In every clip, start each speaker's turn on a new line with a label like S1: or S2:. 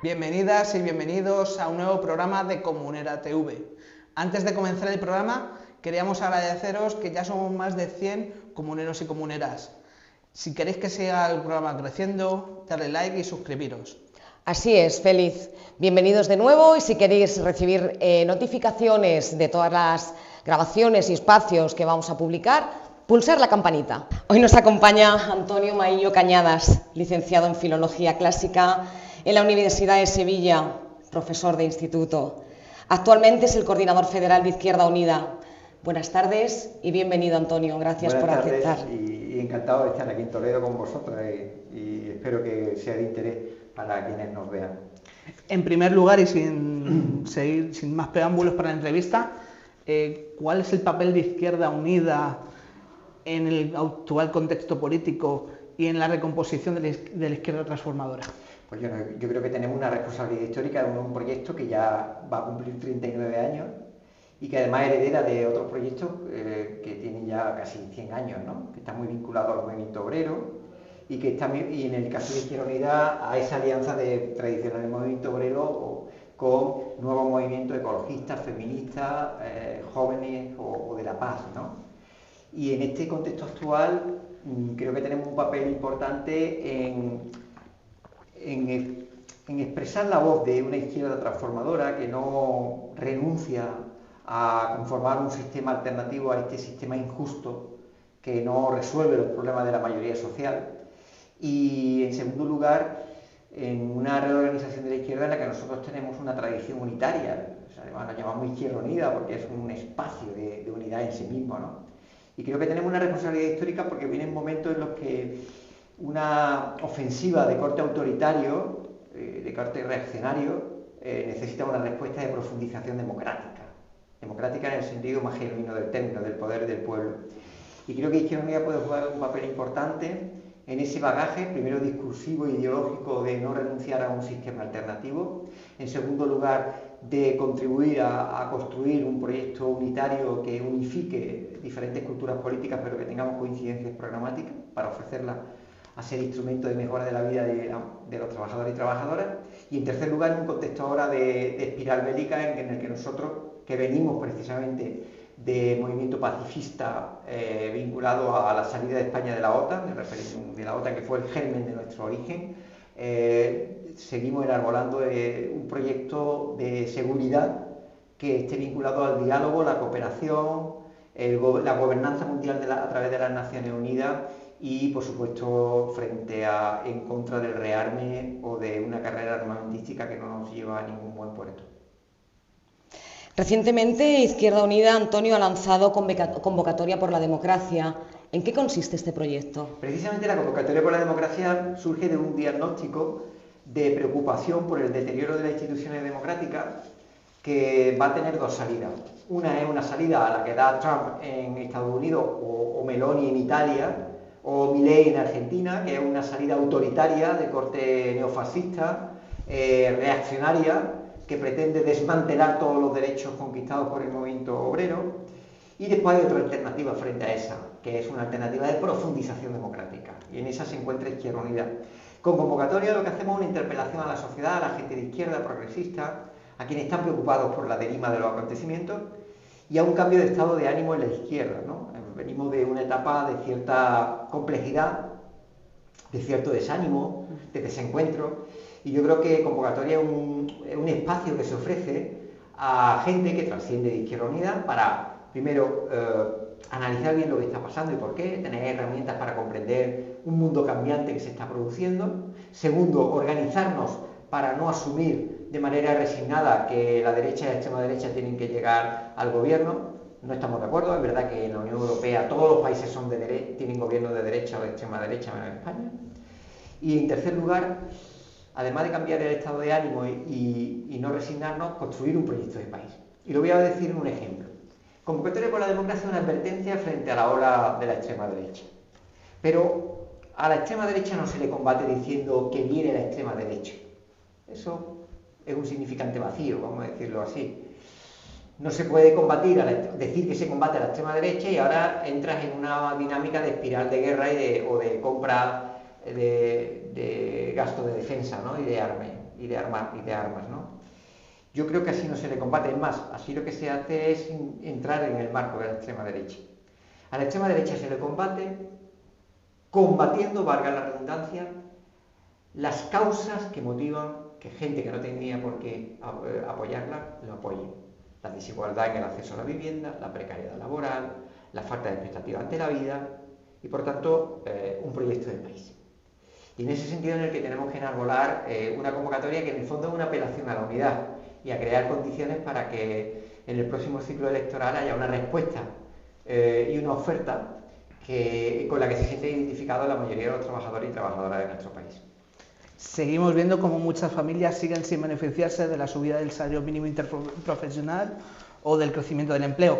S1: Bienvenidas y bienvenidos a un nuevo programa de Comunera TV. Antes de comenzar el programa, queríamos agradeceros que ya somos más de 100 comuneros y comuneras. Si queréis que siga el programa creciendo, darle like y suscribiros.
S2: Así es, Félix. Bienvenidos de nuevo y si queréis recibir notificaciones de todas las grabaciones y espacios que vamos a publicar, pulsar la campanita. Hoy nos acompaña Antonio Maillo Cañadas, licenciado en Filología Clásica en la Universidad de Sevilla, profesor de instituto. Actualmente es el coordinador federal de Izquierda Unida. Buenas tardes y bienvenido, Antonio. Gracias por aceptar.
S3: Y encantado de estar aquí en Toledo con vosotros y espero que sea de interés para quienes nos vean.
S1: En primer lugar, y sin más preámbulos para la entrevista, ¿cuál es el papel de Izquierda Unida en el actual contexto político y en la recomposición de la izquierda transformadora?
S3: Pues yo creo que tenemos una responsabilidad histórica de un proyecto que ya va a cumplir 39 años y que además heredera de otros proyectos que tienen ya casi 100 años, ¿no? Que están muy vinculados al movimiento obrero y en el caso de Izquierda Unida a esa alianza de tradicional movimiento obrero con nuevos movimientos ecologistas, feministas, jóvenes o de la paz, ¿no? Y en este contexto actual creo que tenemos un papel importante en expresar la voz de una izquierda transformadora que no renuncia a conformar un sistema alternativo a este sistema injusto que no resuelve los problemas de la mayoría social. Y en segundo lugar, en una reorganización de la izquierda en la que nosotros tenemos una tradición unitaria, además nos llamamos Izquierda Unida porque es un espacio de unidad en sí mismo, ¿no? Y creo que tenemos una responsabilidad histórica porque vienen momentos en los que una ofensiva de corte autoritario, de corte reaccionario, necesita una respuesta de profundización democrática en el sentido más genuino del término, del poder del pueblo. Y creo que Izquierda Unida puede jugar un papel importante en ese bagaje, primero discursivo e ideológico de no renunciar a un sistema alternativo, en segundo lugar de contribuir a construir un proyecto unitario que unifique diferentes culturas políticas pero que tengamos coincidencias programáticas para ofrecerlas a ser instrumento de mejora de la vida de los trabajadores y trabajadoras, y en tercer lugar en un contexto ahora de espiral bélica en el que nosotros, que venimos precisamente de movimiento pacifista vinculado a la salida de España de la OTAN, el referéndum de la OTAN que fue el germen de nuestro origen, seguimos enarbolando un proyecto de seguridad que esté vinculado al diálogo, la cooperación, la gobernanza mundial a través de las Naciones Unidas y, por supuesto, en contra del rearme o de una carrera armamentística que no nos lleva a ningún buen puerto.
S2: Recientemente, Izquierda Unida, Antonio, ha lanzado Convocatoria por la Democracia. ¿En qué consiste este proyecto?
S3: Precisamente la Convocatoria por la Democracia surge de un diagnóstico de preocupación por el deterioro de las instituciones democráticas que va a tener dos salidas. Una es una salida a la que da Trump en Estados Unidos o Meloni en Italia o Milei en Argentina, que es una salida autoritaria de corte neofascista, reaccionaria, que pretende desmantelar todos los derechos conquistados por el movimiento obrero. Y después hay otra alternativa frente a esa, que es una alternativa de profundización democrática, y en esa se encuentra Izquierda Unida. Con Convocatoria lo que hacemos es una interpelación a la sociedad, a la gente de izquierda, progresista, a quienes están preocupados por la deriva de los acontecimientos y a un cambio de estado de ánimo en la izquierda, ¿no? Venimos de una etapa de cierta complejidad, de cierto desánimo, de desencuentro, y yo creo que Convocatoria es un espacio que se ofrece a gente que trasciende de Izquierda Unida para, primero, analizar bien lo que está pasando y por qué, tener herramientas para comprender un mundo cambiante que se está produciendo. Segundo, organizarnos para no asumir de manera resignada que la derecha y la extrema derecha tienen que llegar al gobierno. No estamos de acuerdo, es verdad que en la Unión Europea todos los países tienen gobiernos de derecha o de extrema derecha, menos España. Y en tercer lugar, además de cambiar el estado de ánimo y no resignarnos, construir un proyecto de país. Y lo voy a decir en un ejemplo. Convocatoria por la Democracia es una advertencia frente a la ola de la extrema derecha. Pero a la extrema derecha no se le combate diciendo que viene la extrema derecha. Eso es un significante vacío, vamos a decirlo así. No se puede decir que se combate a la extrema derecha y ahora entras en una dinámica de espiral de guerra o de compra de gasto de defensa, ¿no? Y de armas. y de armas, ¿no? Yo creo que así no se le combate, es más, así lo que se hace es entrar en el marco de la extrema derecha. A la extrema derecha se le combate combatiendo, valga la redundancia, las causas que motivan que gente que no tenía por qué apoyarla, lo apoye. La desigualdad en el acceso a la vivienda, la precariedad laboral, la falta de expectativa ante la vida y, por tanto, un proyecto de país. Y en ese sentido en el que tenemos que enarbolar una convocatoria que en el fondo es una apelación a la unidad y a crear condiciones para que en el próximo ciclo electoral haya una respuesta y una oferta con la que se siente identificado la mayoría de los trabajadores y trabajadoras de nuestro país.
S1: Seguimos viendo cómo muchas familias siguen sin beneficiarse de la subida del salario mínimo interprofesional o del crecimiento del empleo.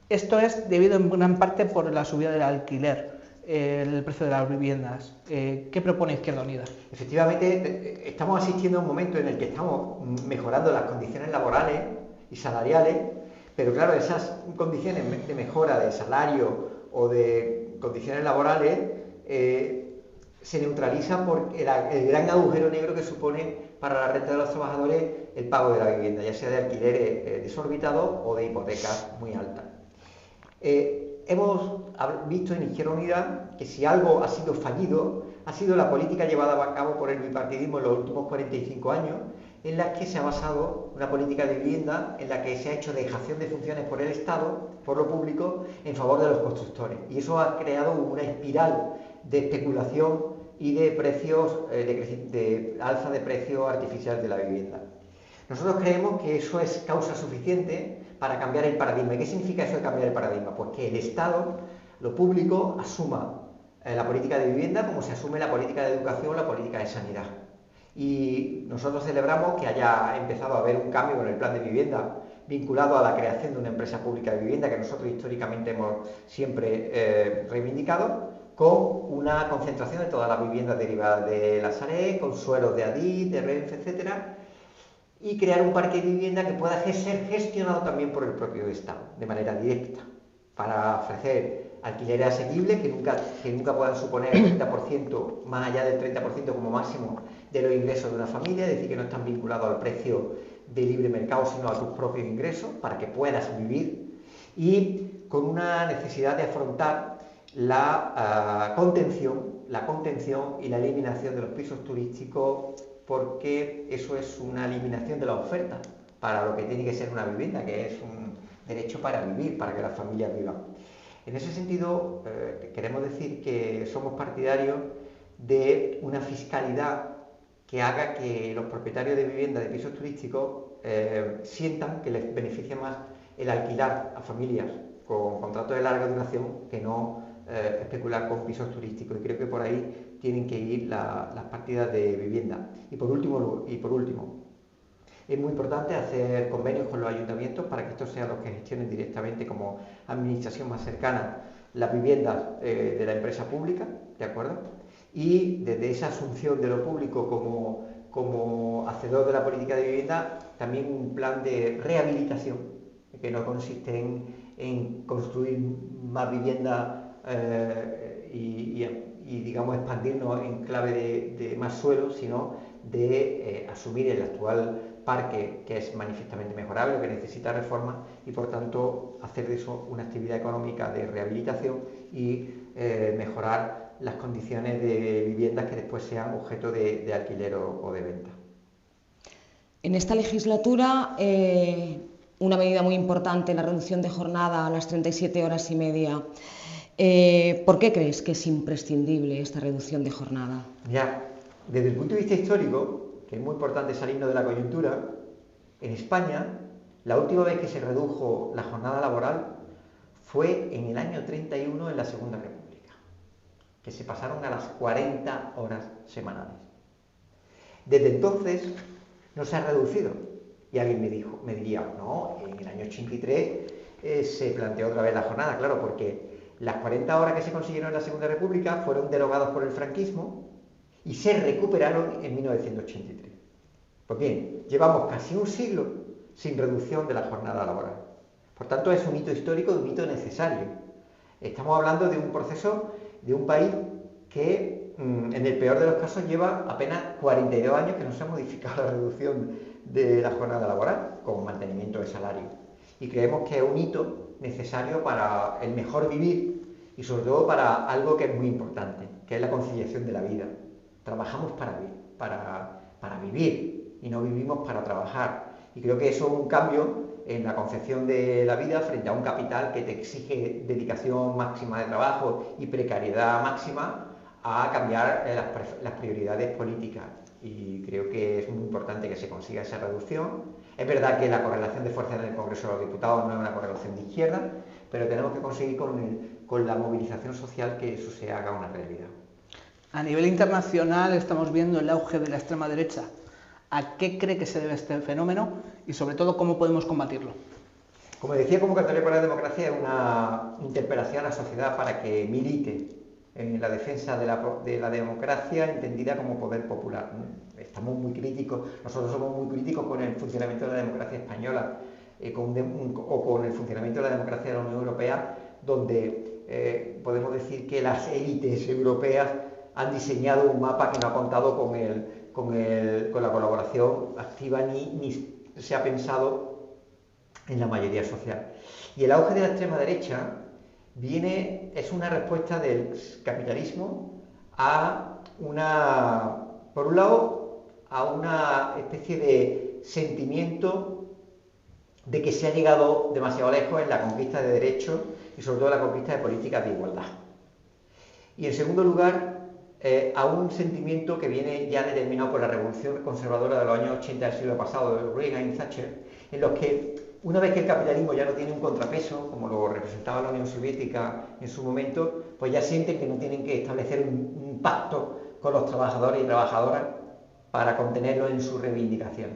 S1: Esto es debido en gran parte por la subida del alquiler, el precio de las viviendas. ¿Qué propone Izquierda Unida?
S3: Efectivamente, estamos asistiendo a un momento en el que estamos mejorando las condiciones laborales y salariales, pero claro, esas condiciones de mejora de salario o de condiciones laborales se neutraliza por el gran agujero negro que supone para la renta de los trabajadores el pago de la vivienda, ya sea de alquileres desorbitados o de hipotecas muy altas. Hemos visto en Izquierda Unida que si algo ha sido fallido, ha sido la política llevada a cabo por el bipartidismo en los últimos 45 años, en la que se ha basado una política de vivienda en la que se ha hecho dejación de funciones por el Estado, por lo público, en favor de los constructores. Y eso ha creado una espiral de especulación y de precios, de alza de precio artificial de la vivienda. Nosotros creemos que eso es causa suficiente para cambiar el paradigma. ¿Y qué significa eso de cambiar el paradigma? Pues que el Estado, lo público, asuma la política de vivienda como se asume la política de educación o la política de sanidad. Y nosotros celebramos que haya empezado a haber un cambio con el plan de vivienda vinculado a la creación de una empresa pública de vivienda que nosotros históricamente hemos siempre reivindicado, con una concentración de todas las viviendas derivadas de la Sareb, con suelos de Adif, de Renfe, etcétera, y crear un parque de vivienda que pueda ser gestionado también por el propio Estado, de manera directa, para ofrecer alquileres asequibles que nunca puedan suponer el 30%, más allá del 30% como máximo de los ingresos de una familia, es decir, que no están vinculados al precio de libre mercado, sino a tus propios ingresos, para que puedas vivir, y con una necesidad de afrontar la contención y la eliminación de los pisos turísticos, porque eso es una eliminación de la oferta para lo que tiene que ser una vivienda, que es un derecho para vivir, para que las familias vivan. En ese sentido, queremos decir que somos partidarios de una fiscalidad que haga que los propietarios de vivienda de pisos turísticos sientan que les beneficia más el alquilar a familias con contratos de larga duración que no especular con pisos turísticos, y creo que por ahí tienen que ir las partidas de vivienda. Y por último, es muy importante hacer convenios con los ayuntamientos para que estos sean los que gestionen directamente como administración más cercana las viviendas de la empresa pública, ¿de acuerdo? Y desde esa asunción de lo público como hacedor de la política de vivienda, también un plan de rehabilitación que no consiste en construir más vivienda y digamos expandirnos en clave de más suelo, sino de asumir el actual parque, que es manifiestamente mejorable, que necesita reforma, y por tanto hacer de eso una actividad económica de rehabilitación y mejorar las condiciones de viviendas que después sean objeto de alquiler o de venta.
S2: En esta legislatura, una medida muy importante, la reducción de jornada a las 37 horas y media. ¿Por qué crees que es imprescindible esta reducción de jornada?
S3: Ya, desde el punto de vista histórico, que es muy importante salirnos de la coyuntura, en España la última vez que se redujo la jornada laboral fue en el año 31 en la Segunda República, que se pasaron a las 40 horas semanales. Desde entonces no se ha reducido. Y alguien me diría, no, en el año 83 se planteó otra vez la jornada, claro, porque las 40 horas que se consiguieron en la Segunda República fueron derogadas por el franquismo y se recuperaron en 1983. Pues bien, llevamos casi un siglo sin reducción de la jornada laboral. Por tanto, es un hito histórico y un hito necesario. Estamos hablando de un proceso de un país que en el peor de los casos lleva apenas 42 años que no se ha modificado la reducción de la jornada laboral con mantenimiento de salario. Y creemos que es un hito necesario para el mejor vivir y sobre todo para algo que es muy importante, que es la conciliación de la vida. Trabajamos para vivir y no vivimos para trabajar. Y creo que eso es un cambio en la concepción de la vida frente a un capital que te exige dedicación máxima de trabajo y precariedad máxima a cambiar las prioridades políticas. Y creo que es muy importante que se consiga esa reducción. Es verdad que la correlación de fuerzas en el Congreso de los Diputados no es una correlación de izquierda, pero tenemos que conseguir con la movilización social que eso se haga una realidad.
S1: A nivel internacional estamos viendo el auge de la extrema derecha. ¿A qué cree que se debe este fenómeno y sobre todo cómo podemos combatirlo?
S3: Como decía, Convocatoria por la Democracia es una interpelación a la sociedad para que milite en la defensa de la democracia entendida como poder popular. Estamos muy críticos, nosotros somos muy críticos con el funcionamiento de la democracia española o con el funcionamiento de la democracia de la Unión Europea, donde podemos decir que las élites europeas han diseñado un mapa que no ha contado con la colaboración activa ni se ha pensado en la mayoría social. Y el auge de la extrema derecha es una respuesta del capitalismo por un lado, a una especie de sentimiento de que se ha llegado demasiado lejos en la conquista de derechos y sobre todo en la conquista de políticas de igualdad. Y en segundo lugar, a un sentimiento que viene ya determinado por la revolución conservadora de los años 80 del siglo pasado, de Reagan y Thatcher, en los que una vez que el capitalismo ya no tiene un contrapeso, como lo representaba la Unión Soviética en su momento, pues ya sienten que no tienen que establecer un pacto con los trabajadores y trabajadoras para contenerlos en su reivindicación.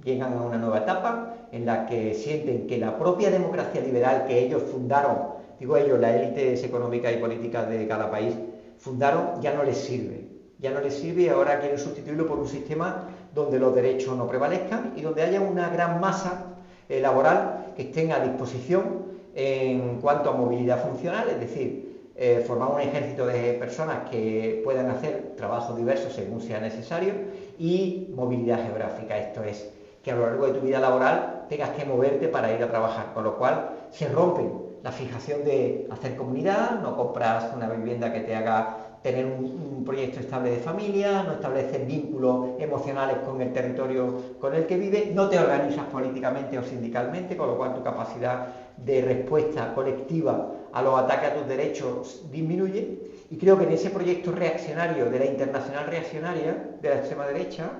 S3: Llegan a una nueva etapa en la que sienten que la propia democracia liberal que ellos fundaron, digo ellos, las élites económicas y políticas de cada país, fundaron, ya no les sirve. Ya no les sirve y ahora quieren sustituirlo por un sistema donde los derechos no prevalezcan y donde haya una gran masa laboral que estén a disposición en cuanto a movilidad funcional, es decir, formar un ejército de personas que puedan hacer trabajos diversos según sea necesario y movilidad geográfica, esto es, que a lo largo de tu vida laboral tengas que moverte para ir a trabajar, con lo cual se rompe la fijación de hacer comunidad, no compras una vivienda que te haga tener un proyecto estable de familia, no estableces vínculos emocionales con el territorio con el que vives, no te organizas políticamente o sindicalmente, con lo cual tu capacidad de respuesta colectiva a los ataques a tus derechos disminuye. Y creo que en ese proyecto reaccionario, de la internacional reaccionaria, de la extrema derecha,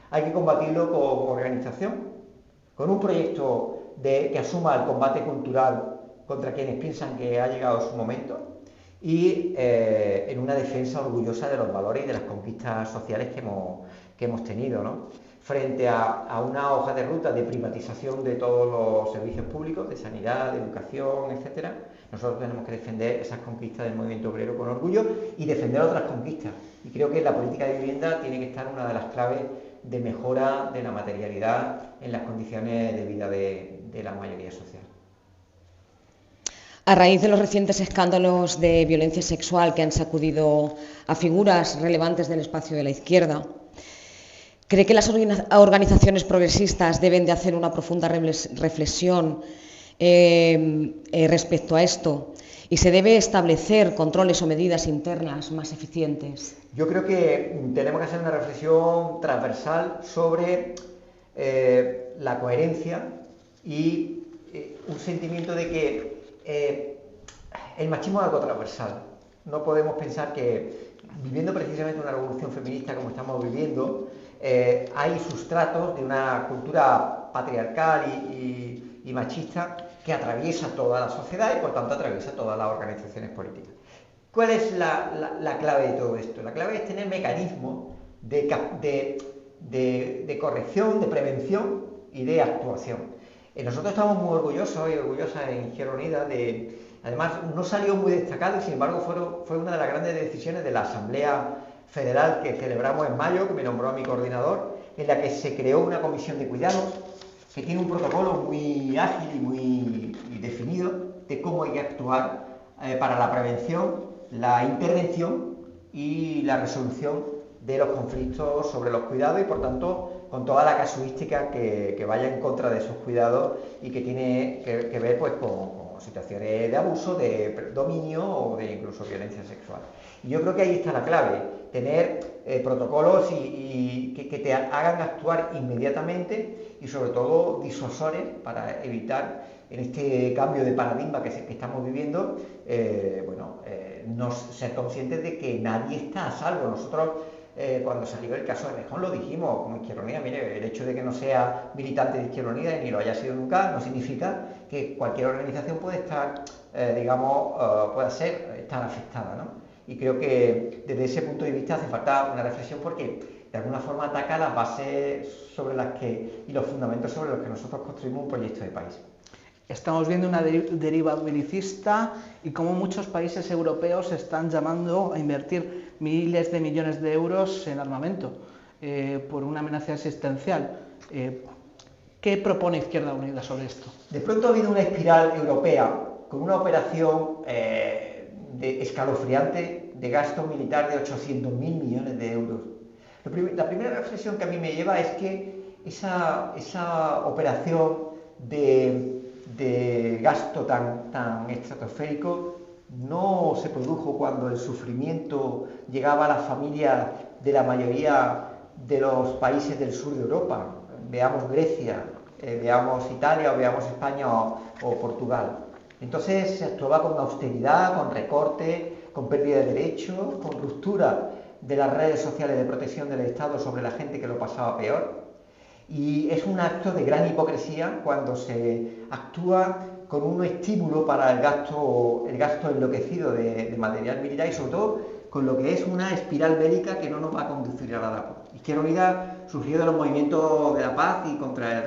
S3: hay que combatirlo con organización, con un proyecto que asuma el combate cultural contra quienes piensan que ha llegado su momento, y en una defensa orgullosa de los valores y de las conquistas sociales que hemos tenido, ¿no? Frente a una hoja de ruta de privatización de todos los servicios públicos, de sanidad, de educación, etcétera, nosotros tenemos que defender esas conquistas del movimiento obrero con orgullo y defender otras conquistas. Y creo que la política de vivienda tiene que estar una de las claves de mejora de la materialidad en las condiciones de vida de la mayoría social.
S2: A raíz de los recientes escándalos de violencia sexual que han sacudido a figuras relevantes del espacio de la izquierda, ¿cree que las organizaciones progresistas deben de hacer una profunda reflexión respecto a esto? ¿Y se debe establecer controles o medidas internas más eficientes?
S3: Yo creo que tenemos que hacer una reflexión transversal sobre la coherencia y un sentimiento de que el machismo es algo transversal. No podemos pensar que, viviendo precisamente una revolución feminista como estamos viviendo, hay sustratos de una cultura patriarcal y machista que atraviesa toda la sociedad y por tanto atraviesa todas las organizaciones políticas. ¿Cuál es la clave de todo esto? La clave es tener mecanismos de corrección, de prevención y de actuación. Nosotros estamos muy orgullosos y orgullosas en Izquierda Unida además no salió muy destacado y sin embargo fue una de las grandes decisiones de la Asamblea Federal que celebramos en mayo, que me nombró a mi coordinador, en la que se creó una comisión de cuidados que tiene un protocolo muy ágil y muy definido de cómo hay que actuar para la prevención, la intervención y la resolución de los conflictos sobre los cuidados y, por tanto, con toda la casuística que vaya en contra de esos cuidados y que tiene que ver pues, con situaciones de abuso, de dominio o de incluso violencia sexual. Y yo creo que ahí está la clave, tener protocolos y que te hagan actuar inmediatamente y sobre todo disuasores para evitar en este cambio de paradigma que estamos viviendo, ser conscientes de que nadie está a salvo. Nosotros cuando salió el caso de Rejón lo dijimos como Izquierda Unida, mire, el hecho de que no sea militante de Izquierda Unida ni lo haya sido nunca no significa que cualquier organización puede estar, estar afectada, ¿no? Y creo que desde ese punto de vista hace falta una reflexión porque de alguna forma ataca las bases y los fundamentos sobre los que nosotros construimos un proyecto de país.
S1: Estamos viendo una deriva belicista y cómo muchos países europeos están llamando a invertir miles de millones de euros en armamento por una amenaza existencial. ¿Qué propone Izquierda Unida sobre esto?
S3: De pronto ha habido una espiral europea con una operación escalofriante de gasto militar de 800.000 millones de euros. La primera reflexión que a mí me lleva es que esa operación de gasto tan estratosférico no se produjo cuando el sufrimiento llegaba a las familias de la mayoría de los países del sur de Europa. Veamos Grecia, veamos Italia o veamos España o Portugal. Entonces se actuaba con austeridad, con recorte, con pérdida de derechos, con ruptura de las redes sociales de protección del Estado sobre la gente que lo pasaba peor. Y es un acto de gran hipocresía cuando se actúa con un estímulo para el gasto enloquecido de material militar y sobre todo con lo que es una espiral bélica que no nos va a conducir a nada. Izquierda Unida surgió de los movimientos de la paz y contra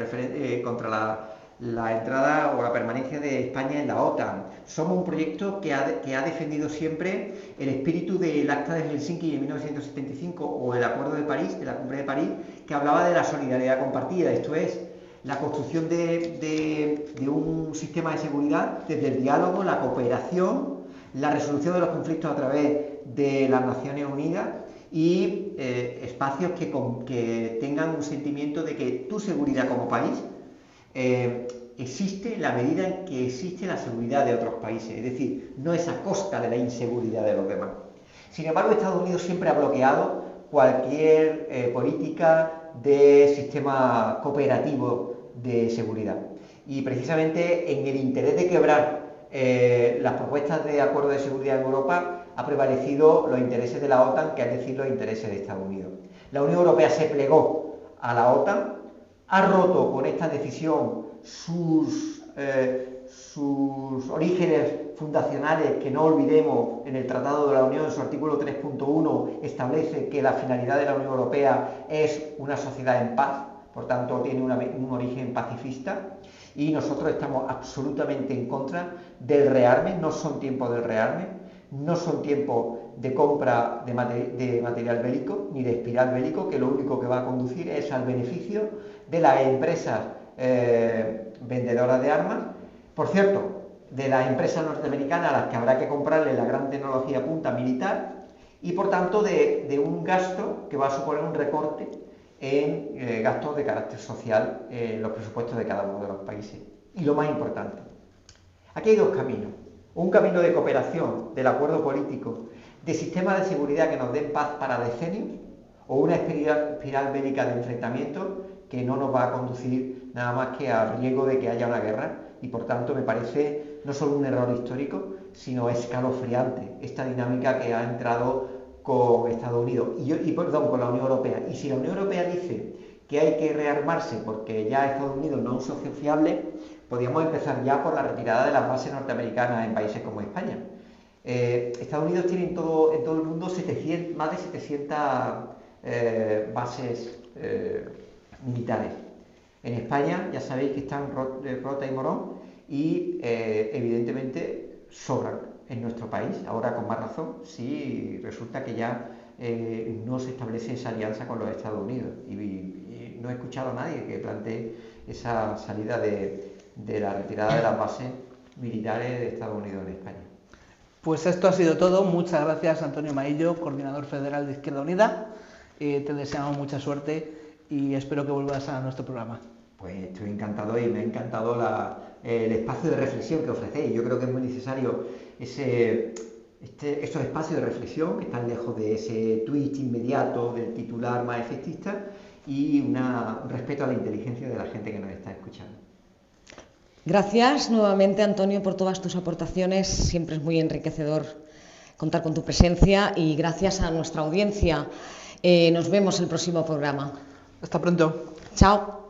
S3: la entrada o la permanencia de España en la OTAN. Somos un proyecto que ha defendido siempre el espíritu del Acta de Helsinki de 1975 o el Acuerdo de París, de la Cumbre de París, que hablaba de la solidaridad compartida, esto es, la construcción de un sistema de seguridad desde el diálogo, la cooperación, la resolución de los conflictos a través de las Naciones Unidas y espacios que tengan un sentimiento de que tu seguridad como país existe en la medida en que existe la seguridad de otros países, es decir, no es a costa de la inseguridad de los demás. Sin embargo, Estados Unidos siempre ha bloqueado cualquier política de sistema cooperativo de seguridad. Y precisamente en el interés de quebrar las propuestas de acuerdo de seguridad en Europa ha prevalecido los intereses de la OTAN, que es decir, los intereses de Estados Unidos. La Unión Europea se plegó a la OTAN, ha roto con esta decisión sus orígenes fundacionales, que no olvidemos, en el Tratado de la Unión, en su artículo 3.1, establece que la finalidad de la Unión Europea es una sociedad en paz, por tanto tiene un origen pacifista, y nosotros estamos absolutamente en contra del rearme. No son tiempos del rearme, no son tiempos de compra de material bélico, ni de espiral bélico, que lo único que va a conducir es al beneficio de las empresas vendedoras de armas, por cierto, de las empresas norteamericanas a las que habrá que comprarle la gran tecnología punta militar, y por tanto de un gasto que va a suponer un recorte en gastos de carácter social en los presupuestos de cada uno de los países. Y lo más importante, aquí hay dos caminos: un camino de cooperación, del acuerdo político, de sistemas de seguridad que nos den paz para decenios, o una espiral bélica de enfrentamiento que no nos va a conducir nada más que al riesgo de que haya una guerra. Y por tanto me parece no solo un error histórico, sino escalofriante esta dinámica que ha entrado con Estados Unidos con la Unión Europea. Y si la Unión Europea dice que hay que rearmarse porque ya Estados Unidos no es un socio fiable, podríamos empezar ya por la retirada de las bases norteamericanas en países como España. Estados Unidos tiene en todo el mundo más de 700 bases militares. En España ya sabéis que están Rota y Morón y evidentemente sobran en nuestro país, ahora con más razón, si resulta que ya no se establece esa alianza con los Estados Unidos. Y no he escuchado a nadie que plantee esa salida de la retirada de las bases militares de Estados Unidos en España.
S1: Pues esto ha sido todo. Muchas gracias, Antonio Maillo, coordinador federal de Izquierda Unida. Te deseamos mucha suerte y espero que vuelvas a nuestro programa.
S3: Pues estoy encantado y me ha encantado el espacio de reflexión que ofrecéis. Yo creo que es muy necesario estos espacios de reflexión que están lejos de ese tweet inmediato del titular más efectista y un respeto a la inteligencia de la gente que nos está escuchando.
S2: Gracias nuevamente, Antonio, por todas tus aportaciones. Siempre es muy enriquecedor contar con tu presencia y gracias a nuestra audiencia. Nos vemos en el próximo programa.
S1: Hasta pronto.
S2: Chao.